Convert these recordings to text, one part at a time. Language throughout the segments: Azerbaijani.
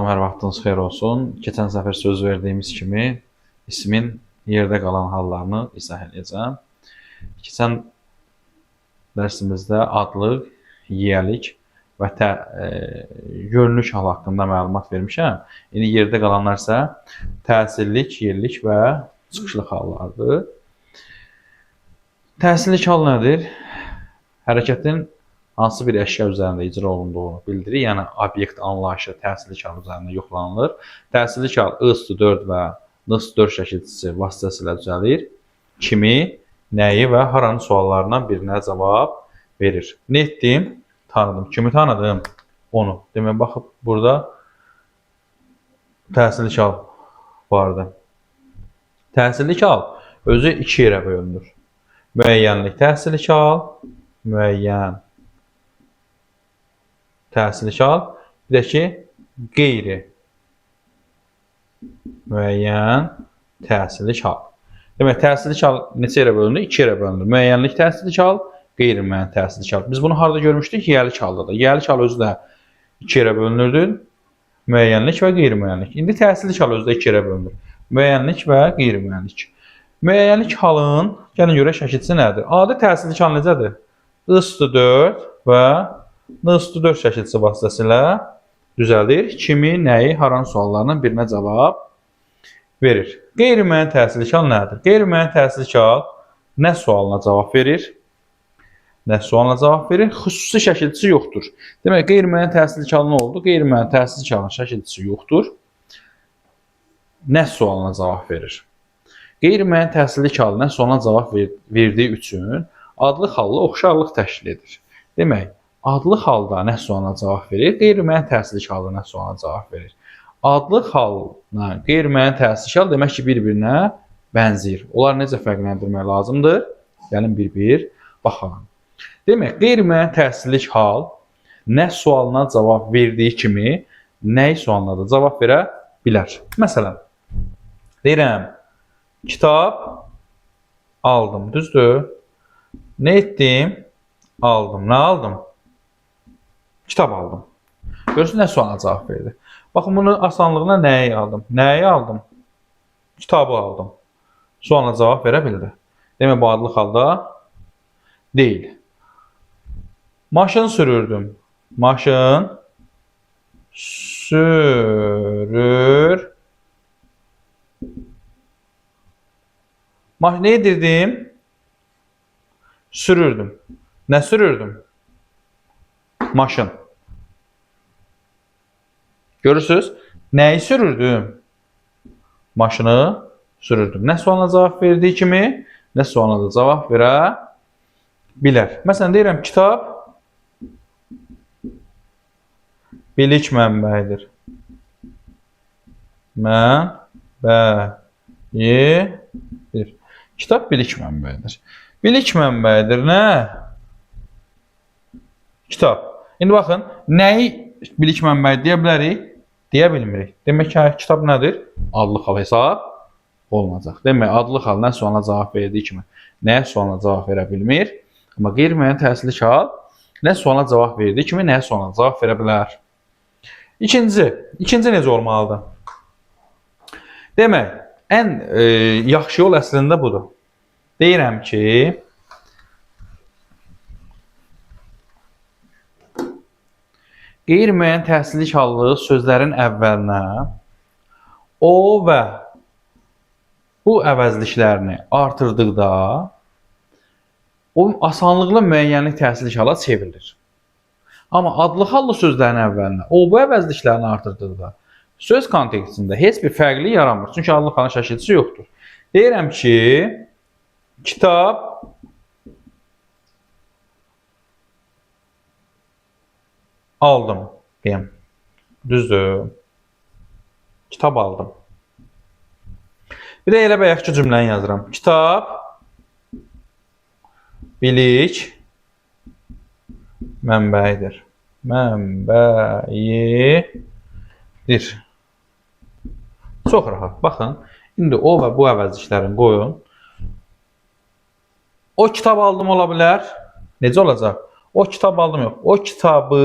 Salam, hər vaxtınız xeyir olsun. Keçən səfər söz verdiyimiz kimi ismin yerdə qalan hallarını izah edəcəm. Keçən dərsimizdə adlıq, yiyəlik və yönlük hal haqqında məlumat vermişəm. İndi yerdə qalanlar isə təsirlik, yerlik və çıxışlıq hallardır. Təsirlik hal nədir? Hərəkətin hansı bir əşya üzərində icra olunduğunu bildirir. Yəni, obyekt anlayışı təsirlik hal üzərində yoxlanılır. Təsirlik hal I+4 və N+4 şəkilçisi vasitəsilə düzəlir. Kimi, nəyi və haranın suallarından birinə cavab verir. Nə etdim? Tanıdım. Kimi tanıdım? Onu. Demək, baxıb, burada təsirlik hal vardı. Təsirlik hal özü iki yerə bölünür. Müəyyənlik təsirlik hal, müəyyən təsirlik hal, bir də ki, qeyri müəyyən təsirlik hal. Demək, təsirlik hal neçə yerə bölünür? İki yerə bölünür. Müəyyənlik təsirlik hal, qeyri müəyyən təsirlik hal. Biz bunu harada görmüşdük? Yiyəlik halda da. Yiyəlik hal özü də iki yerə bölünürdü. Müəyyənlik və qeyri müəyyənlik. İndi təsirlik hal özü də iki yerə bölünür. Müəyyənlik və qeyri müəyyənlik. Müəyyənlik halın, gəlin görək şəkilçisi nədir? Adi təsirlik hal necədir? I+4 və N+4 şəkilçisi vasitəsilə düzəldir. Kimi, nəyi, haranın suallarının birinə cavab verir. Qeyri-müəyyən təsirlik hal nədir? Qeyri-müəyyən təsirlik hal nə sualına cavab verir? Nə sualına cavab verir? Xüsusi şəkilçisi yoxdur. Demək, qeyri-müəyyən təsirlik hal nə oldu? Qeyri-müəyyən təsirlik halın şəkilçisi yoxdur. Nə sualına cavab verir? Qeyri-müəyyən təsirlik hal nə sualına cavab verdiyi üçün adlı hallı oxşarlıq təşkil edir. Demək, adlı halda nə sualına cavab verir? Qeyri-müəyyən təsirlik halda nə sualına cavab verir? Adlı halla qeyri-müəyyən təsirlik hal demək ki, bir-birinə bənzəyir. Onlar necə fərqləndirmək lazımdır? Gəlin bir-bir baxalım. Demək, qeyri-müəyyən təsirlik hal nə sualına cavab verdiyi kimi, nəyi sualına da cavab verə bilər. Məsələn, deyirəm, kitab aldım, düzdür? Nə etdim? Aldım. Nə aldım? Kitab aldım. Görürsün, nə sualına cavab verdi? Baxın, bunu asanlığına nəyi aldım? Nəyi aldım? Kitabı aldım. Sualına cavab verə bildi. Demək, bu adlı halda deyil. Maşın sürürdüm. Maşın sürür. Ne edirdim? Sürürdüm. Nə sürürdüm? Maşın. Görürsünüz? Nəyi sürürdüm? Maşını sürürdüm. Nə sualına cavab verdiyi kimi, nə sualına da cavab verə bilər. Məsələn, deyirəm, kitab bilik mənbəyidir. Mənbəyidir. Kitab bilik mənbəyidir. Bilik mənbəyidir nə? Kitab. İndi baxın, nəyi bilik mənbəyi deyə bilərik? Deyə bilmirik. Demək ki, kitab nədir? Adlı hal hesab olunacaq. Demək, adlı hal nə sualına cavab verdiyi kimi, nəyə sualına cavab verə bilmir? Amma qeyri-müəyyən təsirlik hal nə sualına cavab verdiyi kimi, nəyə sualına cavab verə bilər? İkinci necə olmalıdır? Demək, ən yaxşı yol əslində budur. Deyirəm ki, qeyri-müəyyən təsirlik hallı sözlərin əvvəlinə o və bu əvəzliklərini artırdıqda o asanlıqla müəyyənlik təsirlik hala çevrilir. Amma adlı hallı sözlərin əvvəlinə o bu əvəzliklərini artırdıqda söz kontekstində heç bir fərqli yaranmır. Çünki adlı halın şəkilçisi yoxdur. Deyirəm ki, kitab aldım. Deyəm. Düzdür. Kitab aldım. Bir də elə bayaqki cümləni yazıram. Kitab bilik mənbəyidir. Mənbəyidir. Çox rahat. Baxın, indi o və bu əvəzliklərini qoyun. O kitab aldım ola bilər. Necə olacaq? O kitab aldım yox. O kitabı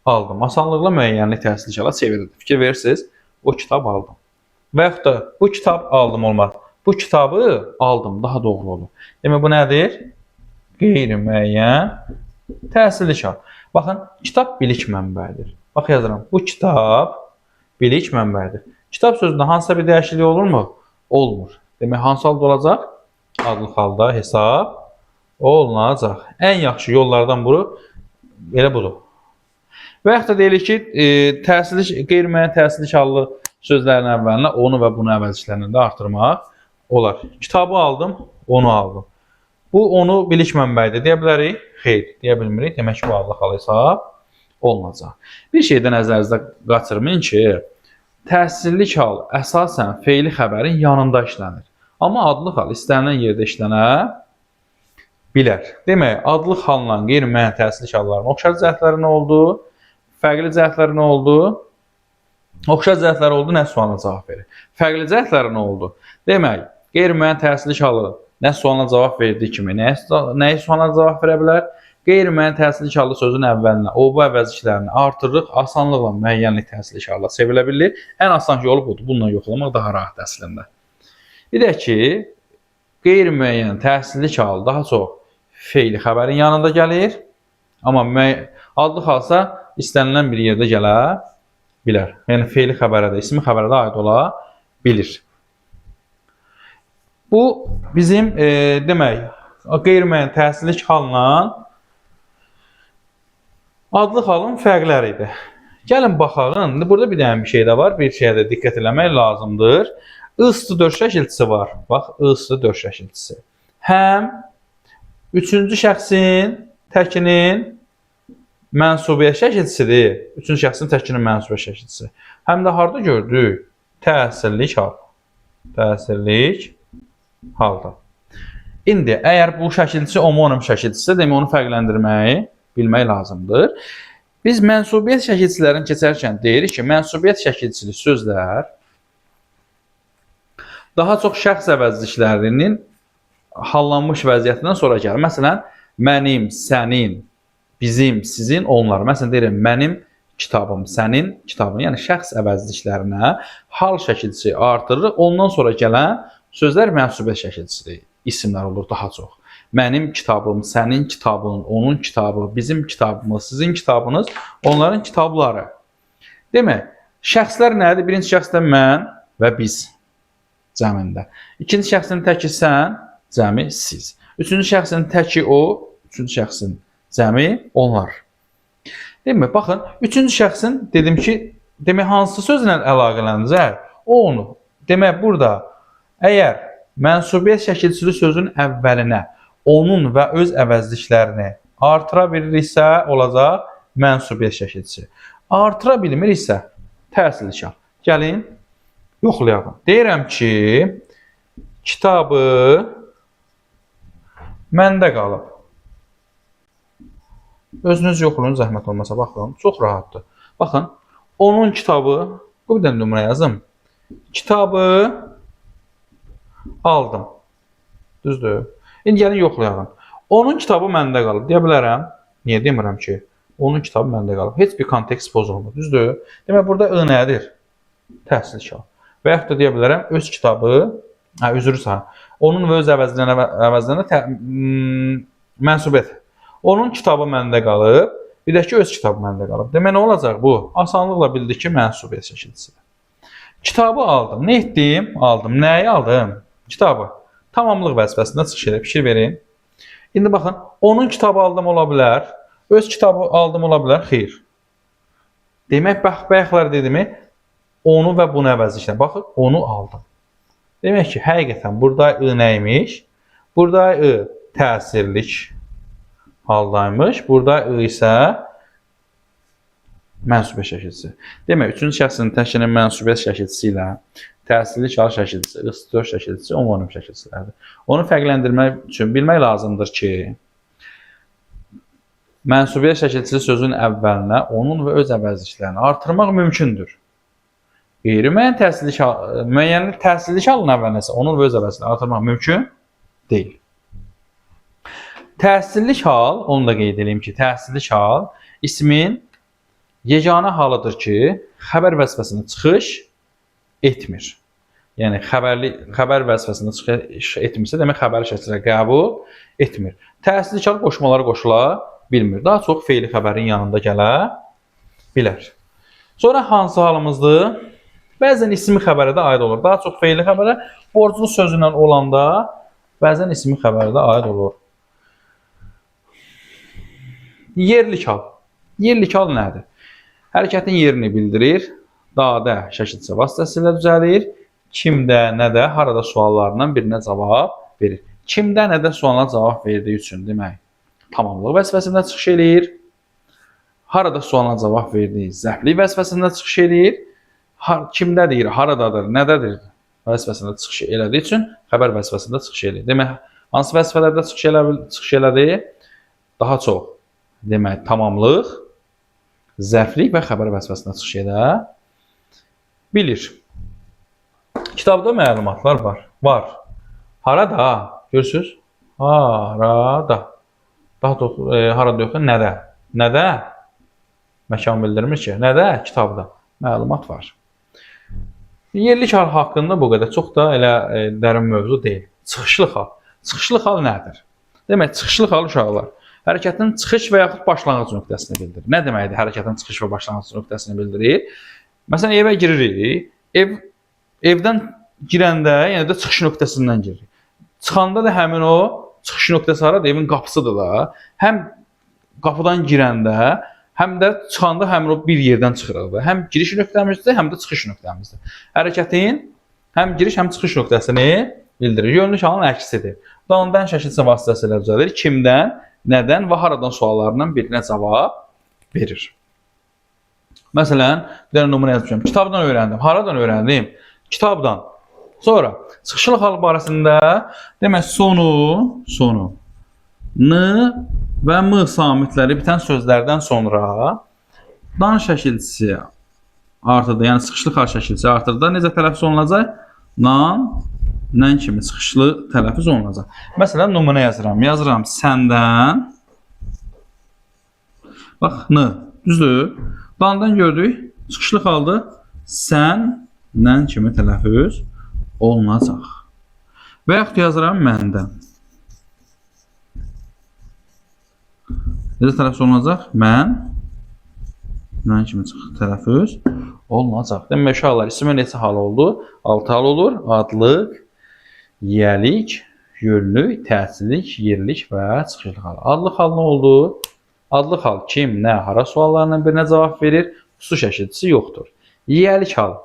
aldım. Asanlıqla müəyyənlik təhsilli şala çevrilir. Fikir verirsiniz, o kitab aldım. Və yaxud da bu kitab aldım olmaz. Bu kitabı aldım daha doğru olur. Demək bu nədir? Qeyri-müəyyən təhsilli şal. Baxın, kitab bilik mənbəyidir. Bax yazıram. Bu kitab bilik mənbəyidir. Kitab sözündə hansısa bir dəyişiklik olurmu? Olmur. Demək hansı halda olacaq? Adlı halda hesab olunacaq. Ən yaxşı yollardan biri elə budur. Və yaxud da deyilir ki, qeyri-müəyyən təhsilli şallı sözlərin əvvəlinə onu və bunu əvəzliklərini də artırmaq olar. Kitabı aldım, onu aldım. Bu onu bilik mənbəyidir. Deyə bilərik? Xeyr, deyə bilmirik. Demək ki, bu adlı hal hesab olunacaq. Bir şeydə nəzərinizdə qaçırmayın ki, təhsilli hal əsasən feili xəbərin yanında işlənir. Amma adlı hal istənilən yerdə işlənə bilər. Demək, adlı halla qeyri-müəyyən təhsilli halların oxşar cəhətləri nə oldu? Fərqli cəhətləri nə oldu? Oxşar cəhətləri oldu, nə sualına cavab verir? Fərqli cəhətləri nə oldu? Demək, qeyri-müəyyən təhsilli halı nə sualına cavab verdiyi kimi, nəyə sualına cavab verə bilər? Qeyri-müəyyən təhsilli şartlı sözün əvvəlinə o-bu əvəzliklərini artırırıq, asanlıqla müəyyənlik təhsilli şartla çevrilə bilir. Ən asan yolu budur. Bununla yoxlamaq daha rahat əslində. Bir də ki, qeyri-müəyyən təhsilli şartlı daha çox feili xəbərin yanında gəlir. Amma adlı xalsa istənilən bir yerdə gələ bilər. Yəni feili xəbərə də, ismi xəbərə də aid ola bilir. Bu bizim demək, qeyri-müəyyən təhsilli halla adlı halın fərqləridir. Gəlin baxaq. Burada bir dənə bir şey də var. Bir şeyə də diqqət eləmək lazımdır. I-4 şəkilçisi var. Bax, I-4 şəkilçisi. Həm üçüncü şəxsin təkinin mənsubiyyət şəkilçisidir. Üçüncü şəxsin təkinin mənsubiyyət şəkilçisi. Həm də harda gördük? Təhsillik hal. Təhsillik halda. İndi, əgər bu şəkilçisi homonim şəkilçisisə, demək onu fərqləndirməyi bilmək lazımdır. Biz mənsubiyyət şəkilçilərini keçərkən deyirik ki, mənsubiyyət şəkilçili sözlər daha çox şəxs əvəzliklərinin hallanmış vəziyyətindən sonra gəlir. Məsələn, mənim, sənin, bizim, sizin, onlar. Məsələn, deyirəm, mənim kitabım, sənin kitabın, yəni şəxs əvəzliklərinə hal şəkilçisi artırır. Ondan sonra gələn sözlər mənsubiyyət şəkilçili isimlər olur daha çox. Mənim kitabım, sənin kitabın, onun kitabı, bizim kitabımız, sizin kitabınız, onların kitabları. Demək, şəxslər nədir? Birinci şəxsdə mən və biz cəmində. İkinci şəxsin təki sən, cəmi siz. Üçüncü şəxsin təki o, üçüncü şəxsin cəmi onlar. Demək, baxın, üçüncü şəxsin dedim ki, demək, hansı sözlə əlaqələnəcək? O onu. Demək, burada əgər mənsubiyyət şəkilçili sözün əvvəlinə onun və öz əvəzliklərini artıra bilirsə, olacaq mənsubiyyət şəkilçisi. Artıra bilmirsə, təhsilli şal. Gəlin, yoxlayalım. Deyirəm ki, kitabı məndə qalıb. Özünüz yoxlayın, zəhmət olmasa, baxın, çox rahatdır. Baxın, onun kitabı, bu bir dənə nömrə yazım. Kitabı aldım. Düzdür? İndi gəlin yoxlayalım. Onun kitabı məndə qalıb. Deyə bilərəm. Niyə demirəm ki? Onun kitabı məndə qalıb. Heç bir kontekst pozulmur. Düzdür? Demək, burada I nədir? Təhsil şal. Və yaxud da deyə bilərəm, öz kitabı, üzrü sağ. Onun və öz əvəzlərinə mənsubiyyət. Onun kitabı məndə qalıb. Bir də ki, öz kitabı məndə qalıb. Demək, nə olacaq bu? Asanlıqla bildik ki, mənsubiyyət şəkilçisidir. Kitabı aldım. Nə etdim? Aldım. Nəyi aldım? Kitabı. Tamamlıq vəzifəsində çıxış edib, fikir verin. İndi baxın, onun kitabı aldım ola bilər, öz kitabı aldım ola bilər, xeyr. Demək, bayaqlar dedimi, onu və bunu əvəzliklə. Baxın, onu aldım. Demək ki, həqiqətən burada I nəymiş? Burada I təsirlik haldaymış, burada I isə mənsubiyyət şəkilçisi. Demək, üçüncü şəxsin təkinin mənsubiyyət şəkilçisi ilə təsirli şal şəkilçisi, I-4 şəkilçisi, homonim şəkilçilərdir. Onu fərqləndirmək üçün bilmək lazımdır ki, mənsubiyyət şəkilçisi sözün əvvəlinə onun və öz əvəzliklərini artırmaq mümkündür. Qeyri-müəyyən təhsilli şalın əvvəlinə isə onun və öz əvəzliklərini artırmaq mümkün deyil. Təhsilli şal, onu da qeyd edeyim ki, təhsilli şal ismin yeganə halıdır ki, xəbər vəzifəsində çıxış etmir. Yəni xəbər vəzifəsində çıxış etmirsə, demək xəbəri şəkildə qəbul etmir. Təsirli çal qoşmaları qoşula bilmir. Daha çox fe'li xəbərin yanında gələ bilər. Sonra hansı halımızdır? Bəzən ismi xəbərə də aid olur. Daha çox fe'li xəbərə borclu sözündən olanda bəzən ismi xəbərə də aid olur. Yerli kal. Yerli kal nədir? Hərəkətin yerini bildirir. Dadə şəkilçə vasitəsilə düzəlir. Kimdə, nədə, harada suallarından birinə cavab verir. Kimdə, nədə sualına cavab verdiyi üçün demək, tamamlıq vəzifəsində çıxış eləyir. Harada sualına cavab verdiyi zərflik vəzifəsində çıxış eləyir. Kimdə deyir, haradadır, nədədir vəzifəsində çıxış elədiyi üçün xəbər vəzifəsində çıxış eləyir. Demək, hansı vəzifələrdə çıxış elədi? Daha çox, demək, tamamlıq, zərflik və xəbər vəzifəsində çıxış edə bilir. Kitabda məlumatlar var. Var. Harada? Görürsünüz? Harada. Daha çox, harada yox, nədə? Nədə? Məkan bildirmir ki, nədə? Kitabda məlumat var. Yerli hal haqqında bu qədər çox da elə dərin mövzu deyil. Çıxışlı hal. Çıxışlı hal nədir? Demək, çıxışlı hal uşaqlar hərəkətin çıxış və yaxud başlanğıc nöqtəsini bildirir. Nə deməkdir hərəkətin çıxış və başlanğıc nöqtəsini bildirir? Məsələn, evə giririk. Evdən girəndə, yəni də çıxış nöqtəsindən giririk. Çıxanda da həmin o çıxış nöqtəsi haradır? Evin qapısıdır da. Həm qapıdan girəndə, həm də çıxanda həmin o bir yerdən çıxırıq da. Həm giriş nöqtəmizdir, həm də çıxış nöqtəmizdir. Hərəkətin həm giriş, həm çıxış nöqtəsini bildirir. Yönlü halın əksidir. Dandan şəkilçə vasitəsilə düzəlir. Kimdən, nədən və haradan suallarından birinə cavab verir. Məsələn, bir dənə nümunə yazmışam. Kitabdan öyrəndim. Haradan öyrəndim? Kitabdan. Sonra çıxışlı hal barəsində demək sonu, n və m samitləri bitən sözlərdən sonra dan şəkilçisi artırda, yəni çıxışlı hal şəkilçisi artırda necə tələffüz olunacaq? Nən kimi çıxışlı tələffüz olunacaq. Məsələn, nümunə yazıram. Yazıram səndən. Bax, n. Düzdür? Dandan gördük. Çıxışlı halda səndən kimi tələffüz olunacaq. Və yaxud yazıram məndən. Necə tələffüz olunacaq? Məndən kimi tələffüz olunacaq. Demək, uşaqlar, ismin neçə hal oldu? 6 hal olur. Adlıq, yiyəlik, yönlük, təsirlik, yerlik və çıxışlı hal. Adlıq hal nə oldu? Adlıq hal kim, nə, hara suallarından birinə cavab verir? Xüsus şəkilçisi yoxdur. Yiyəlik hal.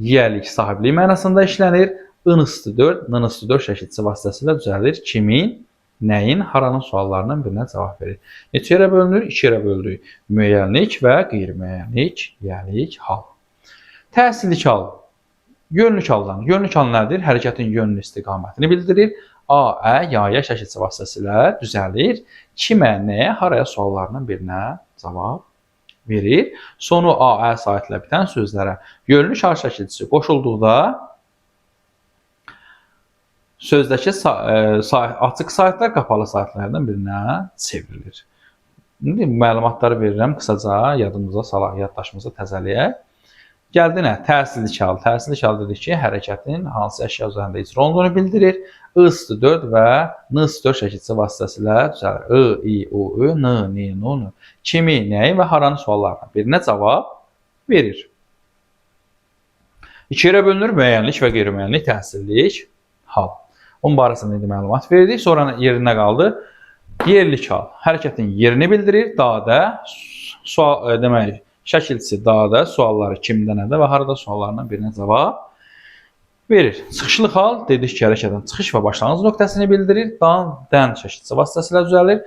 Yiyəlik sahiblik mənasında işlənir. N-4, N-4 şəkilçisi vasitəsilə düzəlir. Kimin, nəyin, haranın suallarından birinə cavab verir. Neçə yerə bölünür? 2 yerə böldük. Müəyyənlik və qeyri-müəyyənlik, yiyəlik hal. Təsirlik hal. Yönlük haldan. Yönlük hal nədir? Hərəkətin yönlü istiqamətini bildirir. A, ə, ya şəkilçisi vasitəsilə düzəlir. Kimə, nəyə, haraya suallarından birinə cavab verir. Sonu A, ə saitlə bitən sözlərə yönlü hal şəkilçisi qoşulduqda sözdəki açıq saytlar qapalı saytlardan birinə çevrilir. İndi məlumatları verirəm, qısaca yadımıza salaq, yaddaşımıza təzəliyək. Gəldi nə? Təsirlik hal. Təsirlik hal dedik ki, hərəkətin hansı əşya üzərində icra olduğunu bildirir. I-4 və N-4 şəkilçisi vasitəsilə düzəlir. I, I, U, Ü, N, N, N, kimi, nəyi və haranın suallarından birinə cavab verir. 2 yerə bölünür müəyyənlik və qeyri-müəyyənlik təsirlik hal. Onun barəsində indi məlumat verdik. Sonra yerinə qaldı. Yerlik hal. Hərəkətin yerini bildirir. Dadə, demək, şəkilçisi dadə, sualları kimdə, nədə və harada suallarından birinə cavab verir. Çıxışlı hal dedik ki, hərəkətin çıxış və başlanğıc nöqtəsini bildirir. Dan şəkilçisi vasitəsilə düzəlir.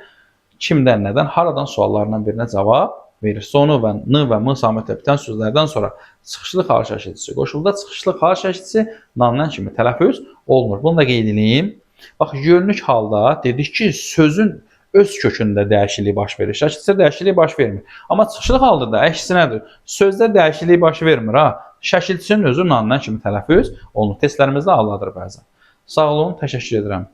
Kimdən, nədən, haradan suallarından birinə cavab verir. Sonu və n və m samitlə bitən sözlərdən sonra çıxışlı hal şəkilçisi qoşulda çıxışlı hal şəkilçisi nandan kimi tələffüz olunur. Bunu da qeyd edeyim. Bax, yönlük halda dedik ki, sözün öz kökündə dəyişiklik baş verir. Şəkilçidə dəyişiklik baş vermir. Amma çıxışlı halda da əksinədir. Sözdə dəyişiklik baş vermir. Şəkilçinin özü nandan kimi tələffüz olunur. Testlərimizdə aldadır bəzən. Sağ olun, təşəkkür edirəm.